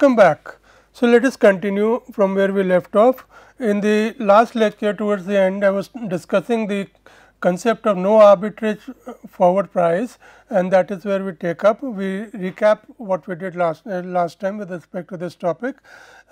Welcome back. So, let us continue from where we left off. In the last lecture, towards the end, I was discussing the concept of no arbitrage forward price, and that is where we take up. We recap what we did last time with respect to this topic.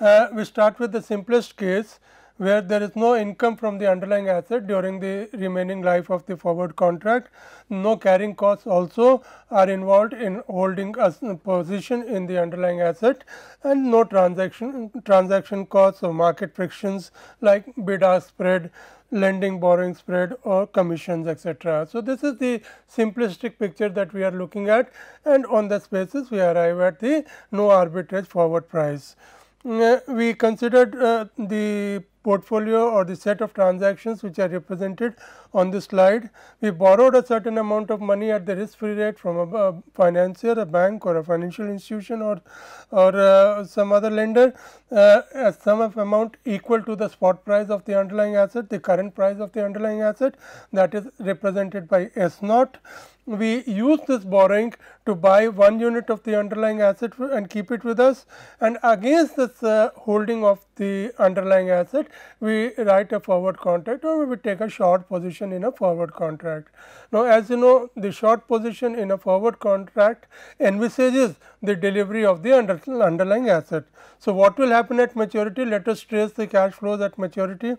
We start with the simplest case, where there is no income from the underlying asset during the remaining life of the forward contract. No carrying costs also are involved in holding a position in the underlying asset, and no transaction costs or market frictions like bid ask spread, lending borrowing spread or commissions, etc. So, this is the simplistic picture that we are looking at, and on this basis we arrive at the no arbitrage forward price. We considered the portfolio or the set of transactions which are represented on this slide. We borrowed a certain amount of money at the risk free rate from a financier, a bank or a financial institution or some other lender, a sum of amount equal to the spot price of the underlying asset, the current price of the underlying asset, that is represented by S naught. We use this borrowing to buy 1 unit of the underlying asset and keep it with us, and against this holding of the underlying asset, we write a forward contract or we take a short position in a forward contract. Now, as you know, the short position in a forward contract envisages the delivery of the underlying asset. So, what will happen at maturity? Let us trace the cash flows at maturity.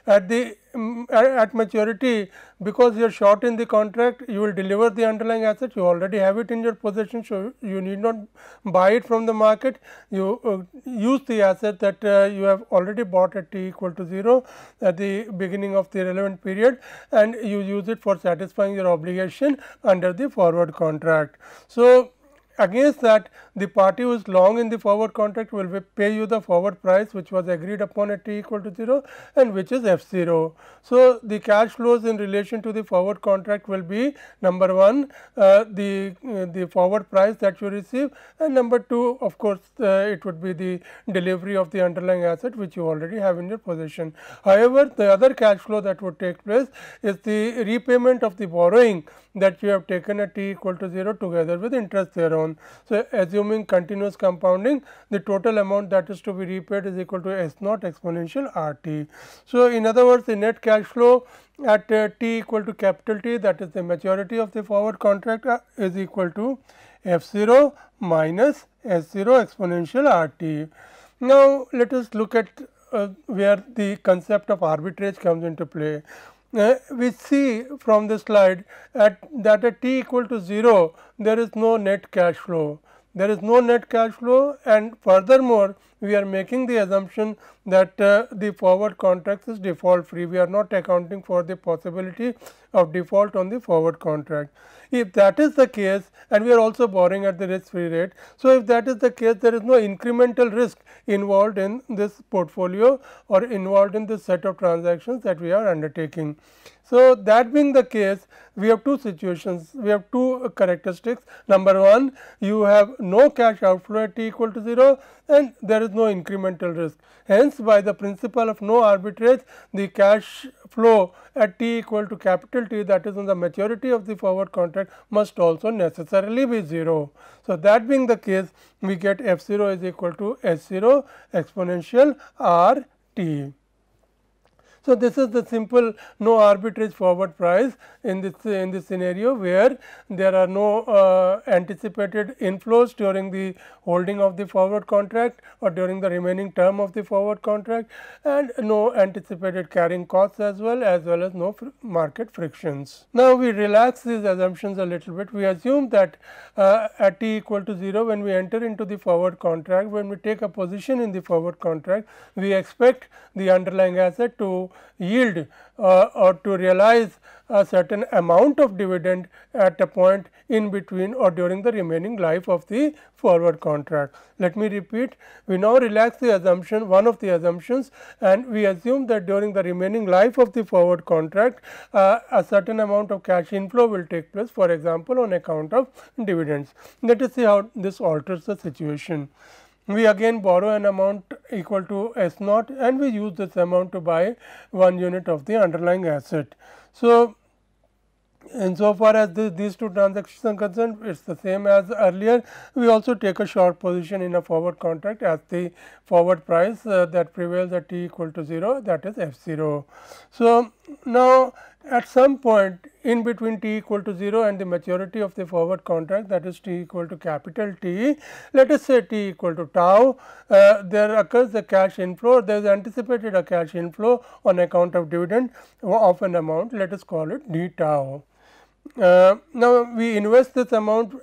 At maturity, because you are short in the contract, you will deliver the underlying asset. You already have it in your possession, so you need not buy it from the market. You use the asset that you have already bought at t equal to 0 at the beginning of the relevant period, and you use it for satisfying your obligation under the forward contract. So, against that, the party who is long in the forward contract will pay you the forward price which was agreed upon at t equal to 0 and which is F0. So, the cash flows in relation to the forward contract will be number 1 the forward price that you receive, and number 2 of course, it would be the delivery of the underlying asset which you already have in your possession. However, the other cash flow that would take place is the repayment of the borrowing that you have taken at t equal to 0 together with interest thereon. So, assuming continuous compounding, the total amount that is to be repaid is equal to S naught exponential R t. So, in other words, the net cash flow at t equal to capital T, that is the maturity of the forward contract, is equal to F0 minus S0 exponential R t. Now, let us look at where the concept of arbitrage comes into play. We see from this slide that at t equal to 0, there is no net cash flow. There is no net cash flow, and furthermore, we are making the assumption that the forward contract is default free. We are not accounting for the possibility of default on the forward contract. If that is the case, and we are also borrowing at the risk free rate. So, if that is the case, there is no incremental risk involved in this portfolio or involved in this set of transactions that we are undertaking. So, that being the case, we have two situations, we have two characteristics. Number 1, you have no cash outflow at t equal to 0 and there is no incremental risk. Hence, by the principle of no arbitrage, the cash flow at t equal to capital T, that is on the maturity of the forward contract, must also necessarily be 0. So, that being the case, we get F0 is equal to S0 exponential R t. So, this is the simple no arbitrage forward price in this scenario, where there are no anticipated inflows during the holding of the forward contract or during the remaining term of the forward contract, and no anticipated carrying costs as well as no market frictions. Now, we relax these assumptions a little bit. We assume that at t equal to 0, when we enter into the forward contract, when we take a position in the forward contract, we expect the underlying asset to yield or to realize a certain amount of dividend at a point in between or during the remaining life of the forward contract. Let me repeat, we now relax the assumption, one of the assumptions, and we assume that during the remaining life of the forward contract, a certain amount of cash inflow will take place, for example, on account of dividends. Let us see how this alters the situation. We again borrow an amount equal to S naught and we use this amount to buy 1 unit of the underlying asset. So, Insofar as these two transactions are concerned, it is the same as earlier. We also take a short position in a forward contract as the forward price that prevails at t equal to 0, that is f 0. So, now at some point in between t equal to 0 and the maturity of the forward contract, that is t equal to capital T, let us say t equal to tau, there occurs a cash inflow, there is anticipated a cash inflow on account of dividend of an amount, let us call it d tau. Now, we invest this amount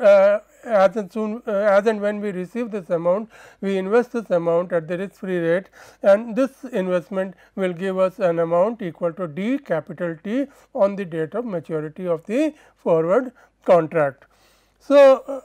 as and when we receive this amount, we invest this amount at the risk free rate, and this investment will give us an amount equal to d capital T on the date of maturity of the forward contract. So,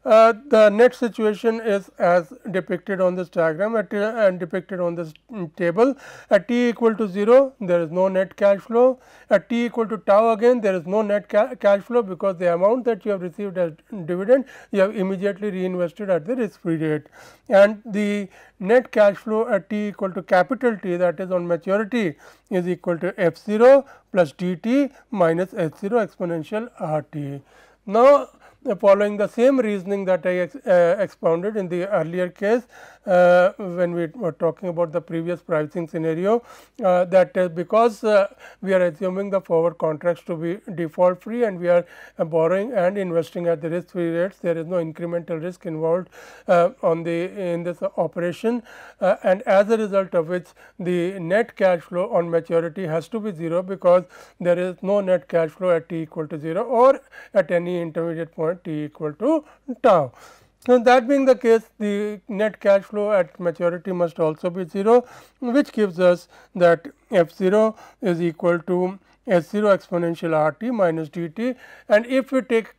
the net situation is as depicted on this diagram and depicted on this table. At t equal to 0, there is no net cash flow. At t equal to tau, again there is no net cash flow, because the amount that you have received as dividend you have immediately reinvested at the risk free rate, and the net cash flow at t equal to capital T, that is on maturity, is equal to f 0 plus d t minus h 0 exponential r t. Now, following the same reasoning that I expounded in the earlier case, when we were talking about the previous pricing scenario, that because we are assuming the forward contracts to be default free and we are borrowing and investing at the risk free rates, there is no incremental risk involved in this operation, and as a result of which the net cash flow on maturity has to be 0, because there is no net cash flow at t equal to 0 or at any intermediate point t equal to tau. So, that being the case, the net cash flow at maturity must also be 0, which gives us that f 0 is equal to s 0 exponential r t minus d t, and if we take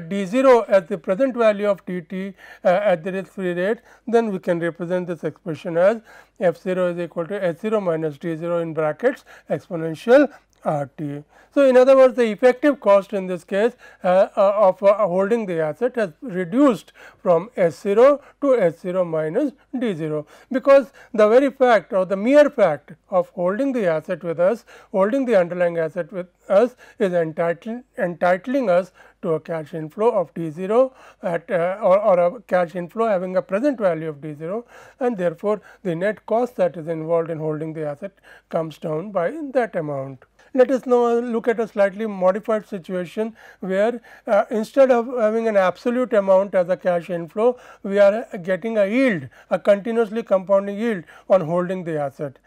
d 0 as the present value of d t at the risk free rate, then we can represent this expression as f 0 is equal to s 0 minus d 0 in brackets exponential r t. So, in other words, the effective cost in this case of holding the asset has reduced from S 0 to S 0 minus D 0, because the very fact or the mere fact of holding the asset with us, holding the underlying asset with us, is entitling us to a cash inflow of D 0 at or a cash inflow having a present value of D 0, and therefore, the net cost that is involved in holding the asset comes down by that amount. Let us now look at a slightly modified situation, where instead of having an absolute amount as a cash inflow, we are getting a yield, a continuously compounding yield on holding the asset.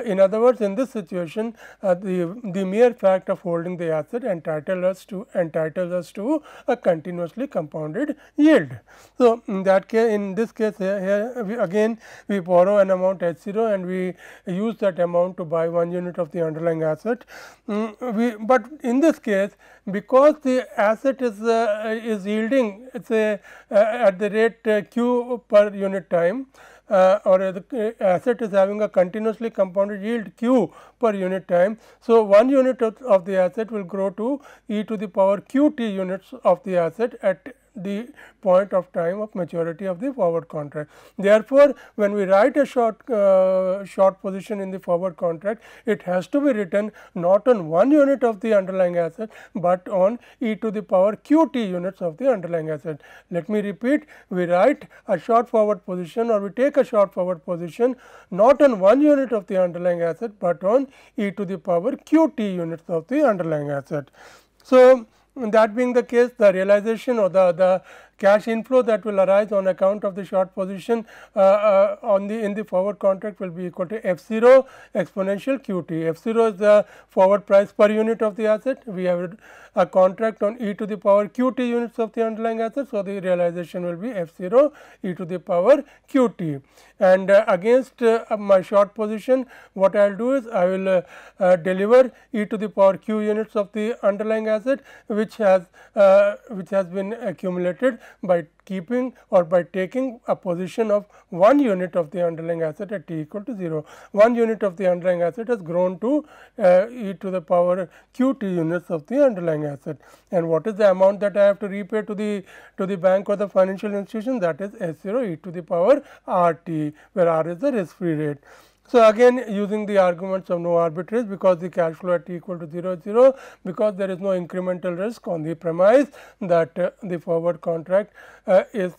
In other words, in this situation, the mere fact of holding the asset entitles us to a continuously compounded yield. So, in that case, in this case here we borrow an amount H 0 and we use that amount to buy 1 unit of the underlying asset. But in this case, because the asset is yielding at the rate q per unit time, or the asset is having a continuously compounded yield q per unit time. So, 1 unit of the asset will grow to e to the power q t units of the asset at the point of time of maturity of the forward contract. Therefore, when we write a short position in the forward contract, it has to be written not on 1 unit of the underlying asset, but on e to the power q t units of the underlying asset. Let me repeat, we write a short forward position, or we take a short forward position not on 1 unit of the underlying asset, but on e to the power q t units of the underlying asset. So, that being the case, the realization or the cash inflow that will arise on account of the short position in the forward contract will be equal to f 0 exponential q t. F 0 is the forward price per unit of the asset. We have a contract on e to the power q t units of the underlying asset. So, the realization will be f 0 e to the power q t, and against my short position, what I will do is I will deliver e to the power q units of the underlying asset, which has been accumulated by keeping or by taking a position of 1 unit of the underlying asset at t equal to 0. 1 unit of the underlying asset has grown to e to the power q t units of the underlying asset, and what is the amount that I have to repay to the bank or the financial institution? That is S 0 e to the power r t, where r is the risk free rate. So, again using the arguments of no arbitrage, because the cash flow at t equal to 0 is 0, because there is no incremental risk on the premise that the forward contract is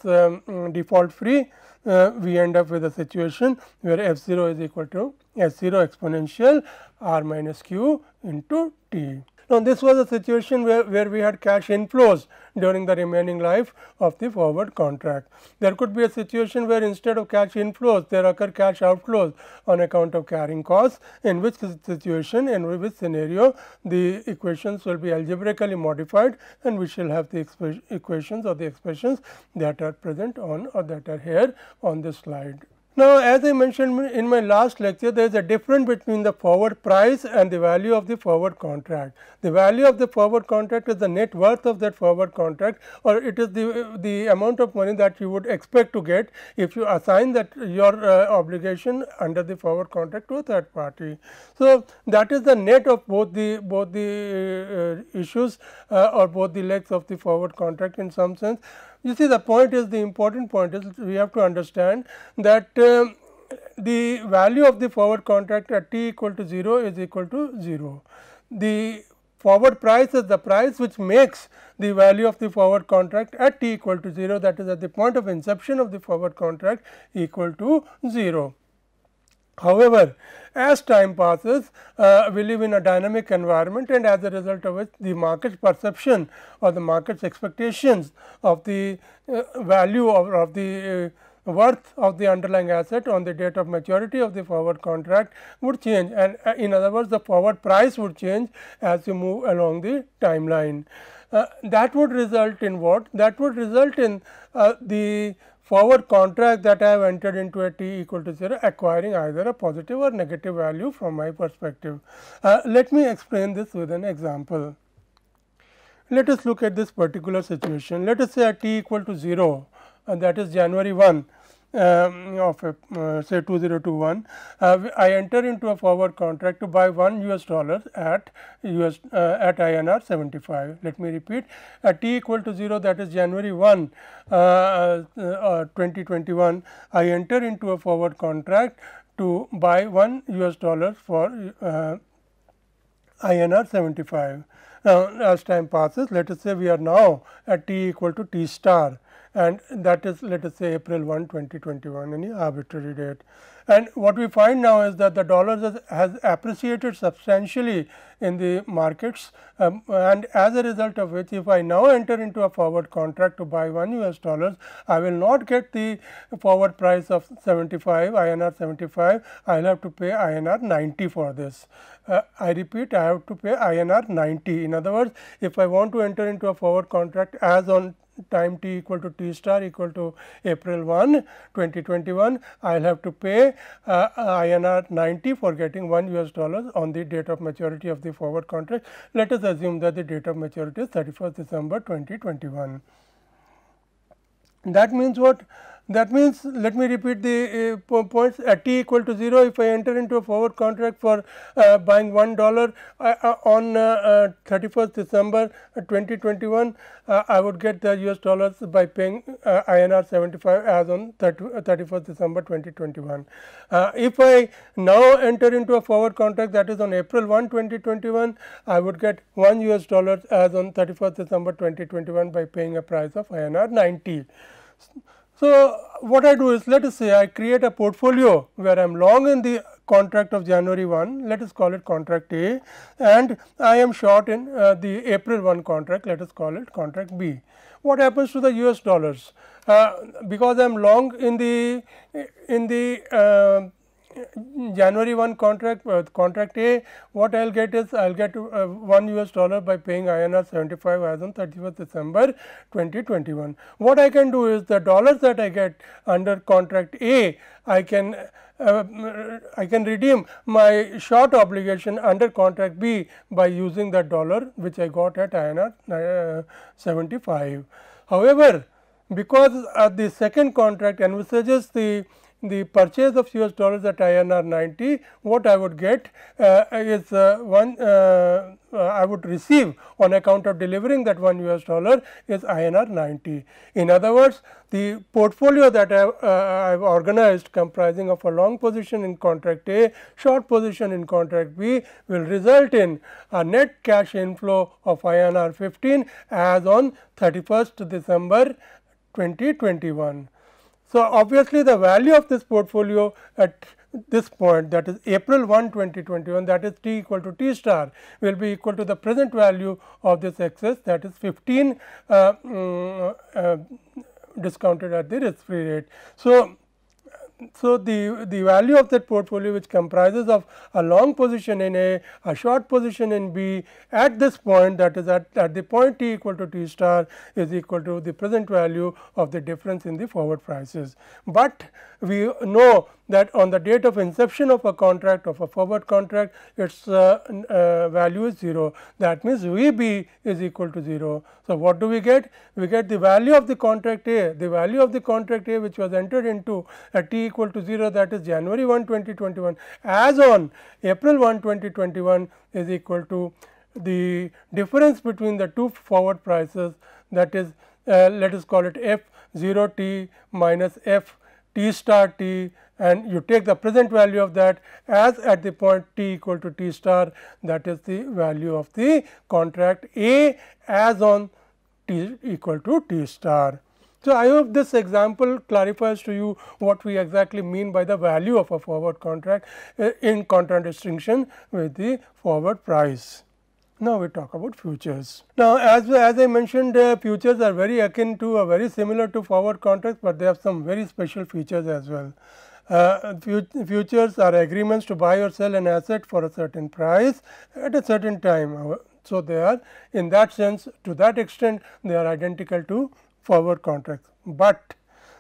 default free, we end up with a situation where f 0 is equal to s 0 exponential r minus q into t. Now, this was a situation where we had cash inflows during the remaining life of the forward contract. There could be a situation where instead of cash inflows, there occur cash outflows on account of carrying costs, in which situation, in which scenario the equations will be algebraically modified, and we shall have the equations or the expressions that are present on or that are here on this slide. Now, as I mentioned in my last lecture, there is a difference between the forward price and the value of the forward contract. The value of the forward contract is the net worth of that forward contract, or it is the amount of money that you would expect to get if you assign that your obligation under the forward contract to a third party. So, that is the net of both the issues or both the legs of the forward contract in some sense. You see, the point is, the important point is, we have to understand that the value of the forward contract at t equal to 0 is equal to 0. The forward price is the price which makes the value of the forward contract at t equal to 0, that is at the point of inception of the forward contract equal to 0. However, as time passes, we live in a dynamic environment, and as a result of which the market's perception or the market's expectations of the value of the worth of the underlying asset on the date of maturity of the forward contract would change, and in other words, the forward price would change as you move along the timeline. That would result in what? That would result in the forward contract that I have entered into at t equal to 0 acquiring either a positive or negative value from my perspective. Let me explain this with an example. Let us look at this particular situation. Let us say at t equal to 0, that is January 1 of say 2021, I enter into a forward contract to buy $1 at INR 75. Let me repeat, at t equal to 0, that is January 1 2021, I enter into a forward contract to buy $1 for INR 75. Now, as time passes, let us say we are now at t equal to t star, and that is, let us say, April 1, 2021, any arbitrary date. And what we find now is that the dollar has appreciated substantially in the markets, and as a result of which, if I now enter into a forward contract to buy $1, I will not get the forward price of 75 INR 75. I will have to pay INR 90 for this. I repeat, I have to pay INR 90. In other words, if I want to enter into a forward contract as on time t equal to t star equal to April 1, 2021, I will have to pay INR 90 for getting $1 on the date of maturity of the forward contract. Let us assume that the date of maturity is 31st December 2021. That means what? That means, let me repeat the points. At t equal to 0, if I enter into a forward contract for buying $1 on 31st December 2021, I would get the US dollars by paying INR 75 as on 31st December 2021. If I now enter into a forward contract that is on April 1, 2021, I would get $1 as on 31st December 2021 by paying a price of INR 90. So, what I do is, let us say I create a portfolio where I am long in the contract of January 1, let us call it contract A, and I am short in the April 1 contract, let us call it contract B. What happens to the US dollars? Because I am long in the January 1 contract, contract A, what I will get is, I will get $1 by paying INR 75 as on 31st December 2021. What I can do is, the dollars that I get under contract A, I can redeem my short obligation under contract B by using that dollar which I got at INR 75. However, because the second contract envisages the purchase of US dollars at INR 90, what I would get is I would receive on account of delivering that $1 is INR 90. In other words, the portfolio that I have organized comprising of a long position in contract A, short position in contract B will result in a net cash inflow of INR 15 as on 31st December 2021. So, obviously, the value of this portfolio at this point, that is April 1, 2021, that is T equal to T star, will be equal to the present value of this excess, that is 15 discounted at the risk free rate. So, the value of that portfolio, which comprises of a long position in A, a short position in B, at this point, that is at the point T equal to T star, is equal to the present value of the difference in the forward prices. But we know that on the date of inception of a contract, of a forward contract, its value is 0. That means, V B is equal to 0. So, what do we get? We get the value of the contract A, the value of the contract A which was entered into at T equal to 0, that is January 1, 2021, as on April 1, 2021 is equal to the difference between the two forward prices, that is let us call it F 0 T minus F T star T, and you take the present value of that as at the point T equal to T star, that is the value of the contract A as on T equal to T star. So, I hope this example clarifies to you what we exactly mean by the value of a forward contract in contradistinction with the forward price. Now, we talk about futures. Now, as I mentioned, futures are very akin to very similar to forward contracts, but they have some very special features as well. Futures are agreements to buy or sell an asset for a certain price at a certain time. So, they are in that sense, to that extent, they are identical to forward contracts, but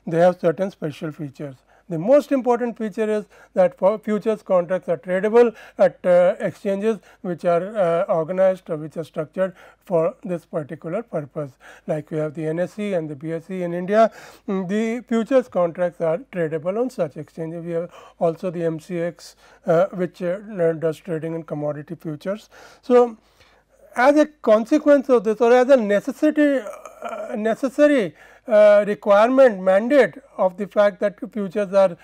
they have certain special features. The most important feature is that for futures contracts are tradable at exchanges which are organized or which are structured for this particular purpose. Like we have the NSE and the BSE in India, the futures contracts are tradable on such exchanges. We have also the MCX which does trading in commodity futures. So, as a consequence of this, or as a necessary requirement, mandate of the fact that futures are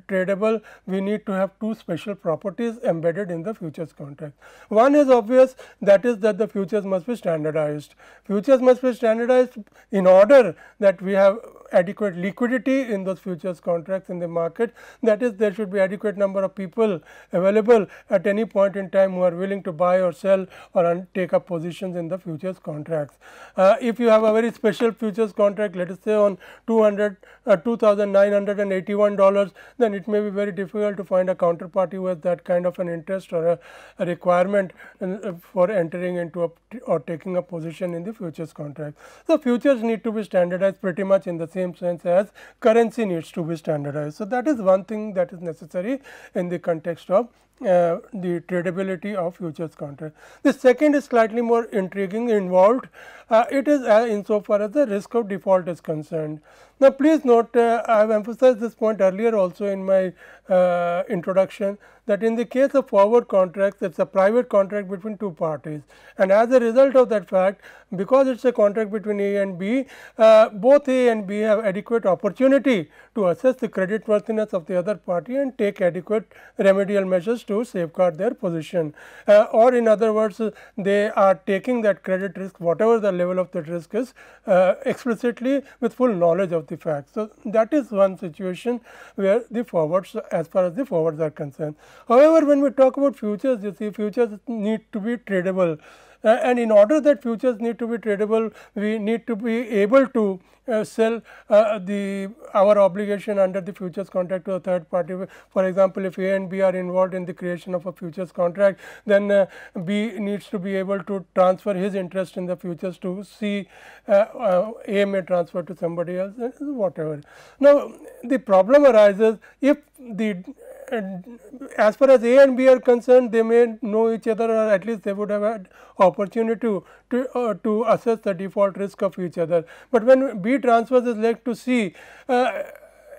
tradable, we need to have two special properties embedded in the futures contract. One is obvious, that is that the futures must be standardized. Futures must be standardized in order that we have adequate liquidity in those futures contracts in the market, that is there should be adequate number of people available at any point in time who are willing to buy or sell or take up positions in the futures contracts. If you have a very special futures contract, let us say on $2,981, then it may be very difficult to find a counterparty who has that kind of an interest or a requirement for entering into or taking a position in the futures contract. So, futures need to be standardized pretty much in the same sense as currency needs to be standardized. So, that is one thing that is necessary in the context of the tradability of futures contract. The second is slightly more intriguing, involved. It is insofar as the risk of default is concerned. Now, please note, I have emphasized this point earlier also in my introduction, that in the case of forward contracts, it is a private contract between two parties, and as a result of that fact, because it is a contract between A and B, both A and B have adequate opportunity to assess the credit worthiness of the other party and take adequate remedial measures to safeguard their position, or in other words, they are taking that credit risk, whatever the level of that risk is, explicitly with full knowledge of the facts. So, that is one situation where the forwards, as far as the forwards are concerned. However, when we talk about futures, you see futures need to be tradable, and in order that futures need to be tradable, we need to be able to sell our obligation under the futures contract to a third party. For example, if A and B are involved in the creation of a futures contract, then B needs to be able to transfer his interest in the futures to C, A may transfer to somebody else, whatever. Now, the problem arises if as far as A and B are concerned, they may know each other, or at least they would have had opportunity to assess the default risk of each other. But when B transfers his leg to C,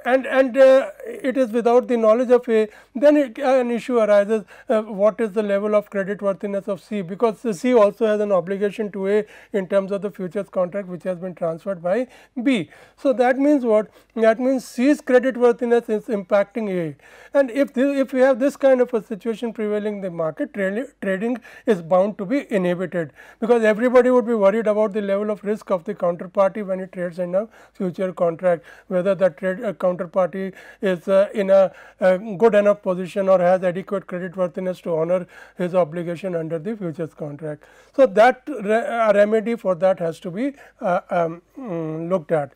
it is without the knowledge of A, then an issue arises, what is the level of credit worthiness of C, because the C also has an obligation to A in terms of the futures contract which has been transferred by B. So, that means what? That means C's credit worthiness is impacting A, and if we have this kind of a situation prevailing in the market, trading is bound to be inhibited, because everybody would be worried about the level of risk of the counterparty when it trades in a future contract, whether the counterparty is in a good enough position or has adequate credit worthiness to honor his obligation under the futures contract. So, that remedy for that has to be looked at.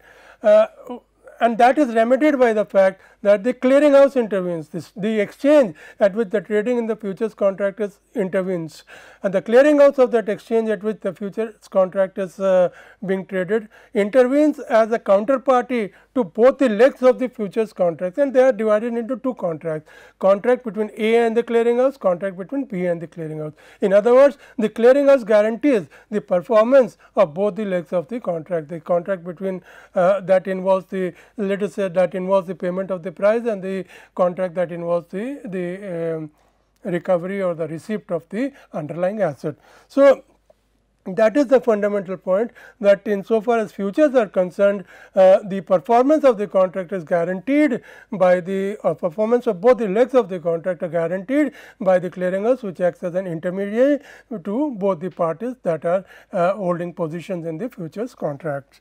And that is remedied by the fact that the clearinghouse intervenes, the exchange at which the trading in the futures contract is intervenes, and the clearinghouse of that exchange at which the futures contract is being traded intervenes as a counterparty to both the legs of the futures contracts, and they are divided into two contracts: contract between A and the clearinghouse, contract between B and the clearinghouse. In other words, the clearinghouse guarantees the performance of both the legs of the contract. The contract between that involves the, let us say, that involves the payment of the price, and the contract that involves the recovery or the receipt of the underlying asset. So, that is the fundamental point, that insofar as futures are concerned, the performance of the contract is guaranteed by the performance of both the legs of the contract are guaranteed by the clearinghouse, which acts as an intermediary to both the parties that are holding positions in the futures contracts.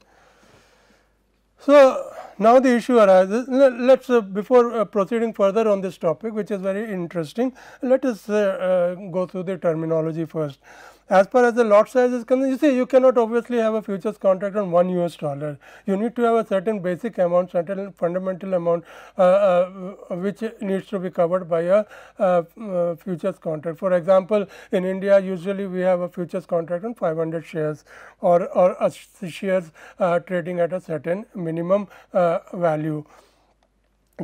So, now the issue arises, let us before proceeding further on this topic, which is very interesting, let us go through the terminology first. As far as the lot size is concerned, you see, you cannot obviously have a futures contract on $1 US. You need to have a certain basic amount, certain fundamental amount which needs to be covered by a futures contract. For example, in India usually we have a futures contract on 500 shares or shares trading at a certain minimum value.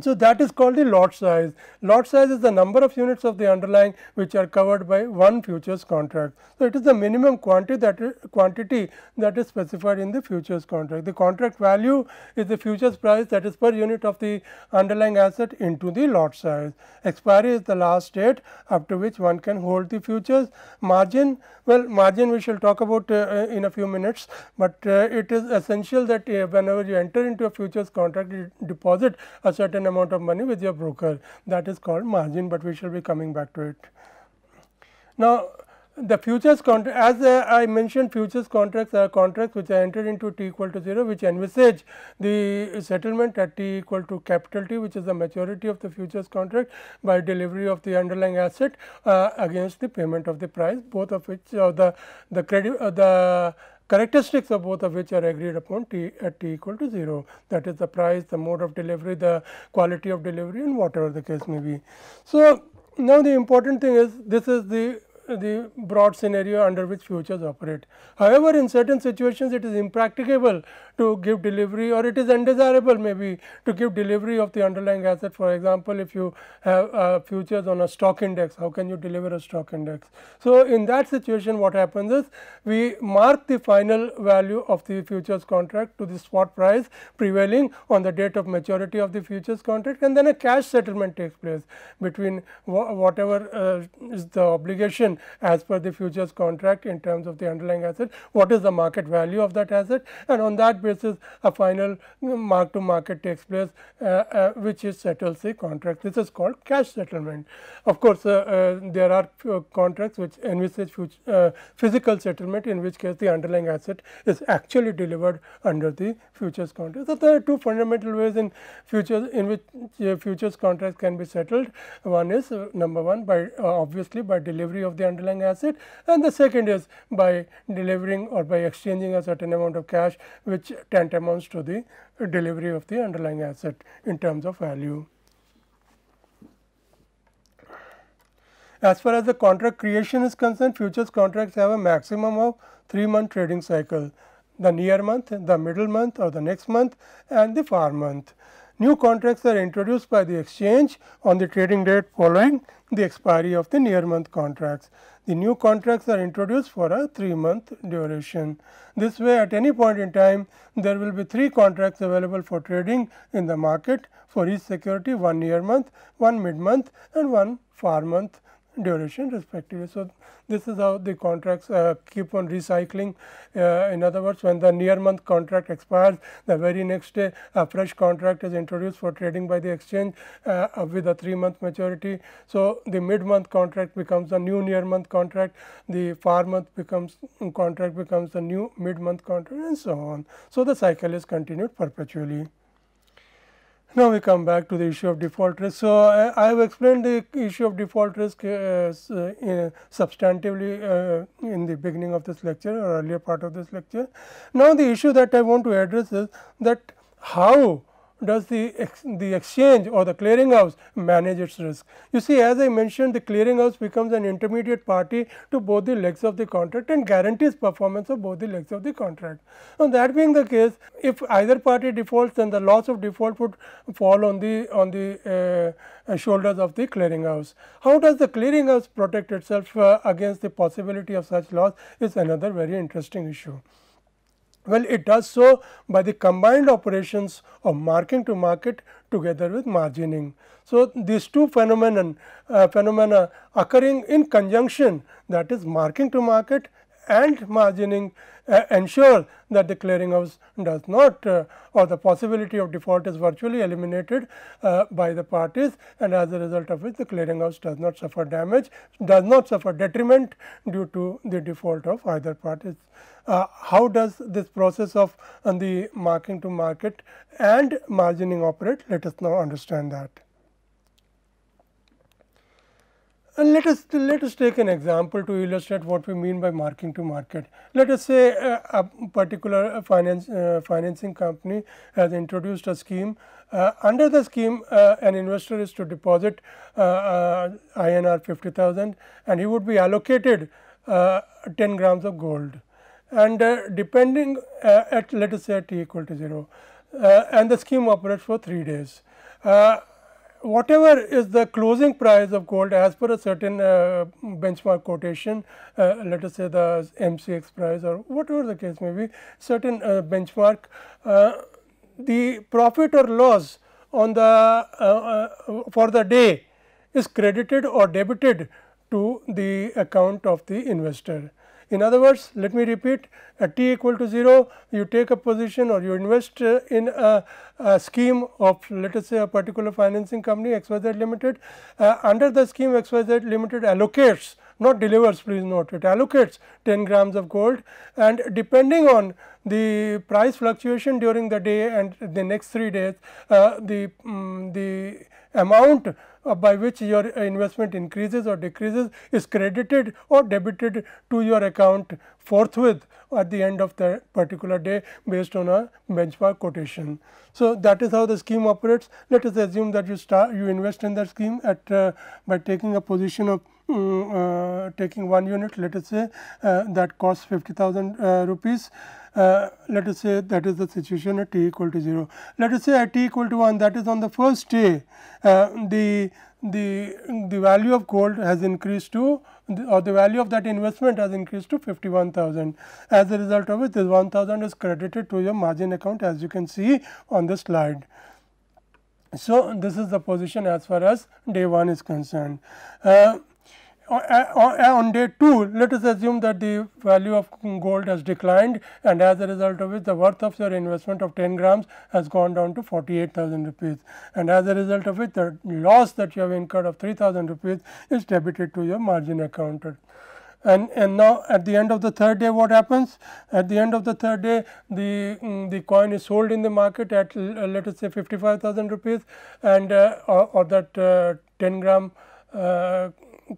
So, that is called the lot size. Lot size is the number of units of the underlying which are covered by one futures contract. So, it is the minimum quantity that is specified in the futures contract. The contract value is the futures price, that is per unit of the underlying asset into the lot size. Expiry is the last date up to which one can hold the futures. Margin, well, margin we shall talk about in a few minutes, but it is essential that whenever you enter into a futures contract, you deposit a certain amount of money with your broker, that is called margin, but we shall be coming back to it. Now, the futures contract, as I mentioned, futures contracts are contracts which are entered into t equal to 0, which envisage the settlement at t equal to capital T, which is the maturity of the futures contract, by delivery of the underlying asset against the payment of the price, both of which the characteristics of both of which are agreed upon at t equal to 0, that is the price, the mode of delivery, the quality of delivery, and whatever the case may be. So, now the important thing is, this is the broad scenario under which futures operate. However, in certain situations it is impracticable to give delivery, or it is undesirable maybe to give delivery of the underlying asset. For example, if you have futures on a stock index, how can you deliver a stock index? So, in that situation what happens is, we mark the final value of the futures contract to the spot price prevailing on the date of maturity of the futures contract, and then a cash settlement takes place between whatever is the obligation as per the futures contract in terms of the underlying asset, what is the market value of that asset, and on that basis a final mark to market takes place which settles the contract. This is called cash settlement. Of course, there are contracts which envisage physical settlement, in which case the underlying asset is actually delivered under the futures contract. So, there are two fundamental ways in which futures contracts can be settled. One is number one, by obviously by delivery of the underlying asset, and the second is by delivering or by exchanging a certain amount of cash which tantamounts to the delivery of the underlying asset in terms of value. As far as the contract creation is concerned, futures contracts have a maximum of 3-month trading cycle: the near month, the middle month or the next month, and the far month. New contracts are introduced by the exchange on the trading date following the expiry of the near month contracts. the new contracts are introduced for a 3-month duration. This way, at any point in time, there will be 3 contracts available for trading in the market for each security, 1 year month, 1 mid month and 1 far month duration respectively. So, this is how the contracts keep on recycling. In other words, when the near month contract expires, the very next day a fresh contract is introduced for trading by the exchange with a 3-month maturity. So, the mid month contract becomes a new near month contract, the far month contract becomes a new mid month contract and so on. So, the cycle is continued perpetually. Now, we come back to the issue of default risk. So, I have explained the issue of default risk substantively in the beginning of this lecture or earlier part of this lecture. Now, the issue that I want to address is that how does the exchange or the clearinghouse manage its risk. You see, as I mentioned, the clearinghouse becomes an intermediate party to both the legs of the contract and guarantees performance of both the legs of the contract. Now, that being the case, if either party defaults, then the loss of default would fall on the shoulders of the clearinghouse. How does the clearinghouse protect itself against the possibility of such loss is another very interesting issue. Well, it does so by the combined operations of marking to market together with margining. So, these two phenomena occurring in conjunction, that is marking to market and margining, ensure that the clearinghouse does not or the possibility of default is virtually eliminated by the parties, and as a result of which the clearinghouse does not suffer damage, does not suffer detriment due to the default of either parties. How does this process of the marking to market and margining operate? Let us now understand that. And let us take an example to illustrate what we mean by marking to market. Let us say a particular financing company has introduced a scheme. Under the scheme, an investor is to deposit INR 50,000 and he would be allocated 10 grams of gold, and depending at, let us say, at t equal to 0, and the scheme operates for 3 days. Whatever is the closing price of gold as per a certain benchmark quotation, let us say the MCX price or whatever the case may be, certain benchmark, the profit or loss on the for the day is credited or debited to the account of the investor. In other words, let me repeat, at t equal to 0, you take a position or you invest in a scheme of, let us say, a particular financing company XYZ Limited. Under the scheme, XYZ Limited allocates, not delivers, please note, it allocates 10 grams of gold, and depending on the price fluctuation during the day and the next 3 days, the amount by which your investment increases or decreases is credited or debited to your account forthwith at the end of the particular day based on a benchmark quotation. So, that is how the scheme operates. Let us assume that you invest in that scheme at by taking a position of taking 1 unit, let us say, that costs 50,000 rupees. Let us say that is the situation at t equal to 0. Let us say at t equal to 1, that is on the first day, the value of gold has increased to, or the value of that investment has increased to 51,000. As a result of it, this 1,000 is credited to your margin account, as you can see on the slide. So, this is the position as far as day 1 is concerned. On day 2, let us assume that the value of gold has declined, and as a result of it, the worth of your investment of 10 grams has gone down to 48,000 rupees, and as a result of it, the loss that you have incurred of 3,000 rupees is debited to your margin account. And now at the end of the 3rd day, what happens? At the end of the 3rd day, the coin is sold in the market at, let us say, 55,000 rupees, and or that 10 gram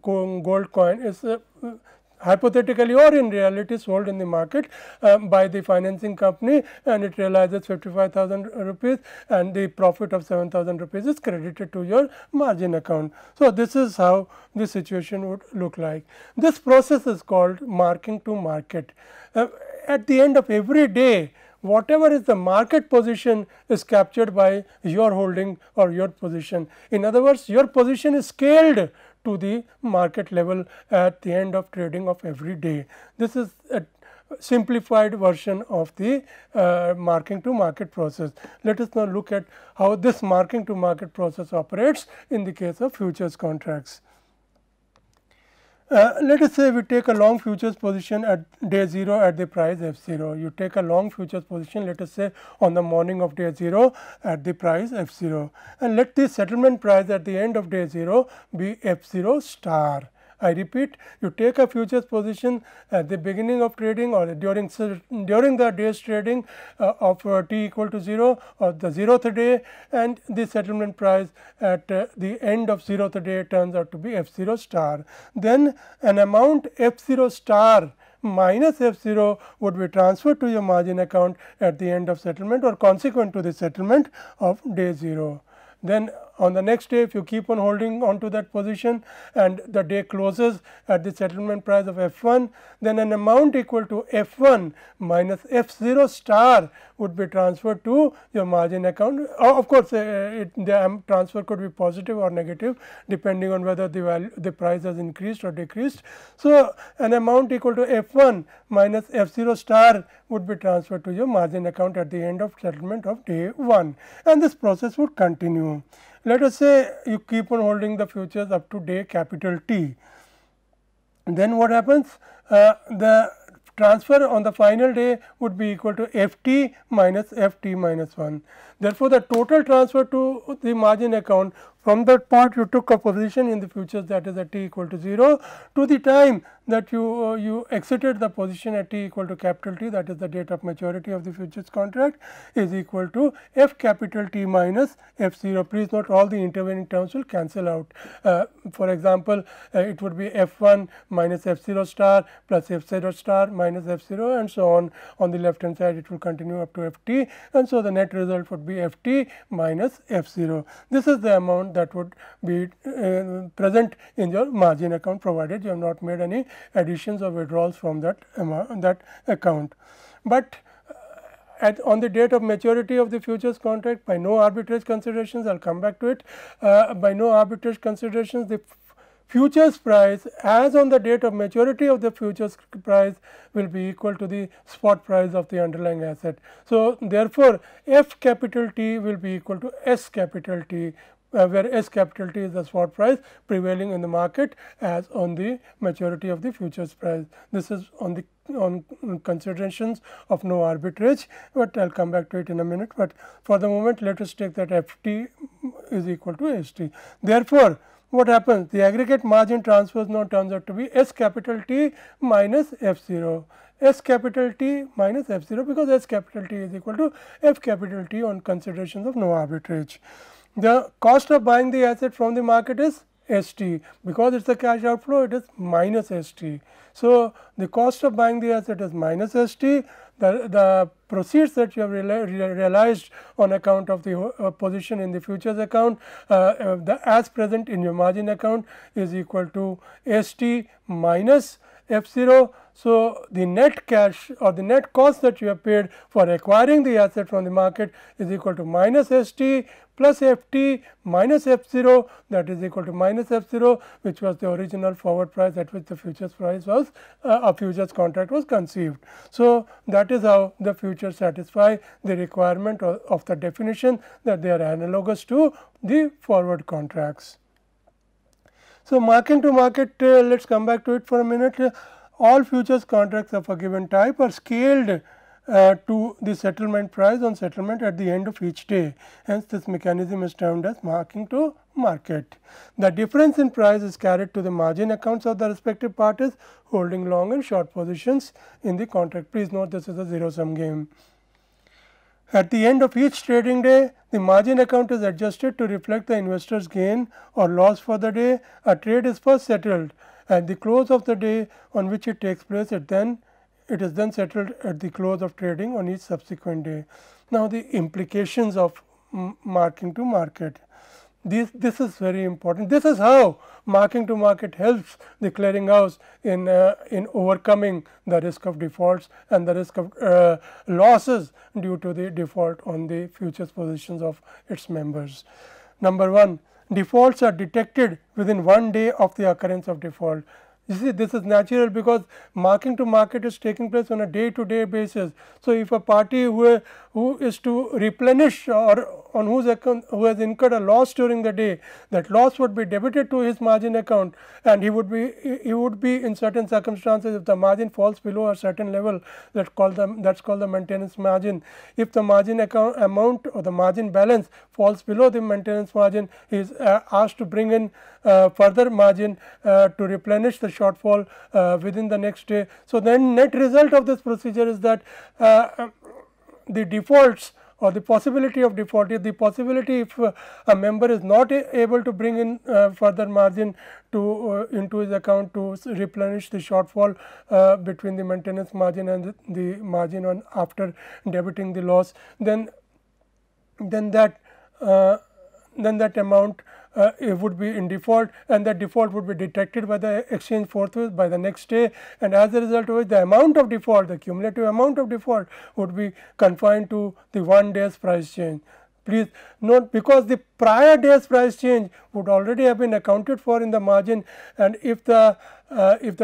gold coin is hypothetically or in reality sold in the market by the financing company, and it realizes 55,000 rupees, and the profit of 7,000 rupees is credited to your margin account. So, this is how the situation would look like. This process is called marking to market. At the end of every day, whatever is the market position is captured by your holding or your position. In other words, your position is scaled to the market level at the end of trading of every day. This is a simplified version of the marking to market process. Let us now look at how this marking to market process operates in the case of futures contracts. Let us say we take a long futures position at day 0 at the price f0. You take a long futures position, let us say on the morning of day 0 at the price f0, and let the settlement price at the end of day 0 be f0 star. I repeat, you take a futures position at the beginning of trading or during the day's trading of t equal to 0 or the 0th day, and the settlement price at the end of 0th day turns out to be f0 star. Then an amount f0 star minus f0 would be transferred to your margin account at the end of settlement or consequent to the settlement of day 0. Then on the next day, if you keep on holding on to that position and the day closes at the settlement price of f1, then an amount equal to f1 minus f0 star would be transferred to your margin account. Of course, the transfer could be positive or negative depending on whether the price has increased or decreased. So, an amount equal to f1 minus f0 star would be transferred to your margin account at the end of settlement of day 1, and this process would continue. Let us say you keep on holding the futures up to day capital T. Then what happens? The transfer on the final day would be equal to ft minus ft minus 1. Therefore, the total transfer to the margin account from that point you took a position in the futures, that is at t equal to 0, to the time that you exited the position at t equal to capital T, that is the date of maturity of the futures contract, is equal to f capital T minus f0. Please note all the intervening terms will cancel out. For example, it would be f1 minus f0 star plus f0 star minus f0 and so on. On the left hand side it will continue up to ft, and so the net result would be ft minus f0. This is the amount that would be present in your margin account, provided you have not made any additions or withdrawals from that account. But on the date of maturity of the futures contract, by no arbitrage considerations, I will come back to it, by no arbitrage considerations, the futures price as on the date of maturity of the futures price will be equal to the spot price of the underlying asset. So, therefore, f capital T will be equal to s capital T, where s capital T is the spot price prevailing in the market as on the maturity of the futures price. This is on considerations of no arbitrage, but I will come back to it in a minute. But for the moment, let us take that f t is equal to st. Therefore, what happens? The aggregate margin transfers now turns out to be s capital T minus f0. S capital T minus f0, because s capital T is equal to f capital T on considerations of no arbitrage. The cost of buying the asset from the market is st. Because it is a cash outflow, it is minus st. So, the cost of buying the asset is minus st. The proceeds that you have realized on account of the position in the futures account, as present in your margin account, is equal to st minus f0. So, the net cash or the net cost that you have paid for acquiring the asset from the market is equal to minus st plus ft minus f0, that is equal to minus f0, which was the original forward price at which the futures price was a futures contract was conceived. So, that is how the futures satisfy the requirement of the definition that they are analogous to the forward contracts. So, marking to market, let us come back to it for a minute. All futures contracts of a given type are scaled to the settlement price on settlement at the end of each day. Hence, this mechanism is termed as marking to market. The difference in price is carried to the margin accounts of the respective parties holding long and short positions in the contract. Please note, this is a zero sum game. At the end of each trading day, the margin account is adjusted to reflect the investor's gain or loss for the day. A trade is first settled at the close of the day on which it takes place. It is then settled at the close of trading on each subsequent day. Now, the implications of marking to market. This is very important. This is how marking to market helps the clearinghouse in overcoming the risk of defaults and the risk of losses due to the default on the futures positions of its members. Number 1, defaults are detected within 1 day of the occurrence of default. You see, this is natural because marking to market is taking place on a day to day basis. So, if a party who is to replenish or on whose account who has incurred a loss during the day, that loss would be debited to his margin account, and he would be in certain circumstances, if the margin falls below a certain level, that's called the maintenance margin. If the margin account amount or the margin balance falls below the maintenance margin, he is asked to bring in further margin to replenish the shortfall within the next day. So, then net result of this procedure is that the defaults or the possibility of default is the possibility if a member is not able to bring in further margin to into his account to replenish the shortfall between the maintenance margin and the margin on after debiting the loss, then that amount it would be in default, and that default would be detected by the exchange forthwith by the next day, and as a result of which the amount of default, the cumulative amount of default would be confined to the 1 day's price change. Please note, because the prior day's price change would already have been accounted for in the margin, and if the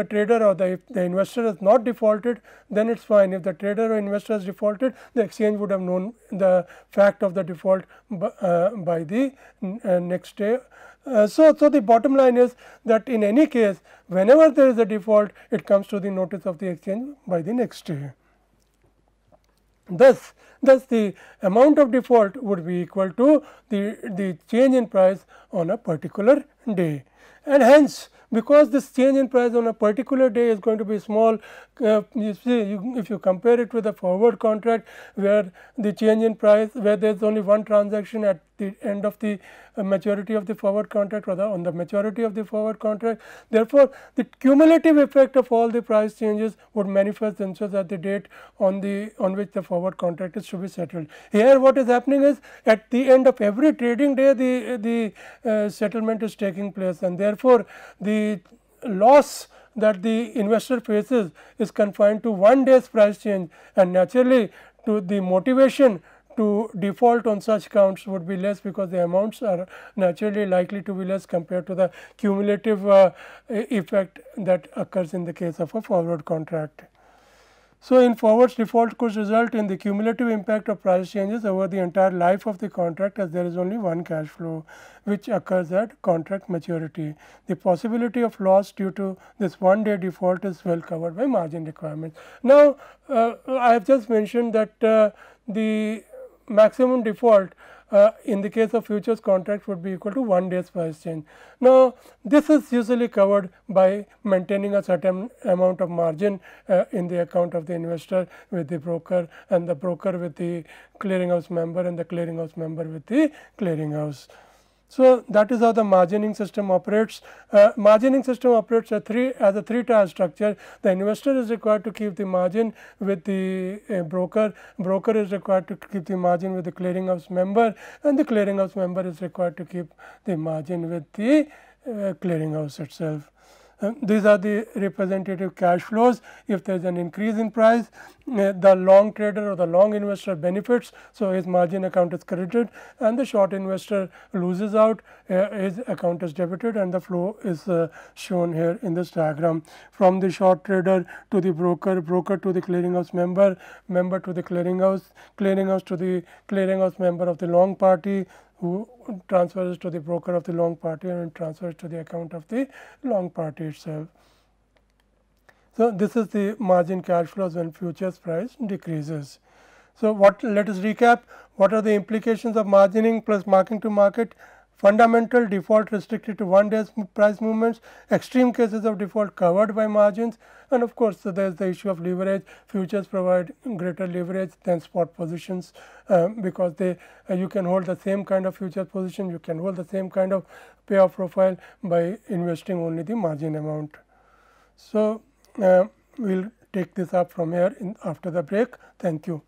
trader or if the investor has not defaulted, then it is fine. If the trader or investor has defaulted, the exchange would have known the fact of the default by the next day. So the bottom line is that in any case, whenever there is a default, it comes to the notice of the exchange by the next day. Thus, the amount of default would be equal to the change in price on a particular day, and hence, because this change in price on a particular day is going to be small, you see, if you compare it with a forward contract where the change in price, where there is only one transaction at the end of the maturity of the forward contract, or on the maturity of the forward contract. Therefore, the cumulative effect of all the price changes would manifest themselves at the date on which the forward contract is to be settled. Here what is happening is, at the end of every trading day the settlement is taking place, and therefore, the loss that the investor faces is confined to 1 day's price change, and naturally to the motivation to default on such counts would be less, because the amounts are naturally likely to be less compared to the cumulative effect that occurs in the case of a forward contract. So, in forwards, default could result in the cumulative impact of price changes over the entire life of the contract, as there is only one cash flow which occurs at contract maturity. The possibility of loss due to this 1 day default is well covered by margin requirements. Now, I have just mentioned that the maximum default in the case of futures contract would be equal to 1 day's price change. Now, this is usually covered by maintaining a certain amount of margin in the account of the investor with the broker, and the broker with the clearinghouse member, and the clearinghouse member with the clearinghouse. So, that is how the margining system operates. Margining system operates as a three-tier structure. The investor is required to keep the margin with the broker is required to keep the margin with the clearinghouse member, and the clearinghouse member is required to keep the margin with the clearinghouse itself. These are the representative cash flows. If there is an increase in price, the long trader or the long investor benefits, so his margin account is credited, and the short investor loses out, his account is debited, and the flow is shown here in this diagram. From the short trader to the broker, broker to the clearinghouse member, member to the clearinghouse, clearinghouse to the clearinghouse member of the long party, who transfers to the broker of the long party, and transfers to the account of the long party itself. So, this is the margin cash flows when futures price decreases. So, let us recap what are the implications of margining plus marking to market. Fundamental default restricted to 1 day's price movements, extreme cases of default covered by margins, and of course, so there is the issue of leverage. Futures provide greater leverage than spot positions, because you can hold the same kind of future position, you can hold the same kind of payoff profile by investing only the margin amount. So, we will take this up from here after the break. Thank you.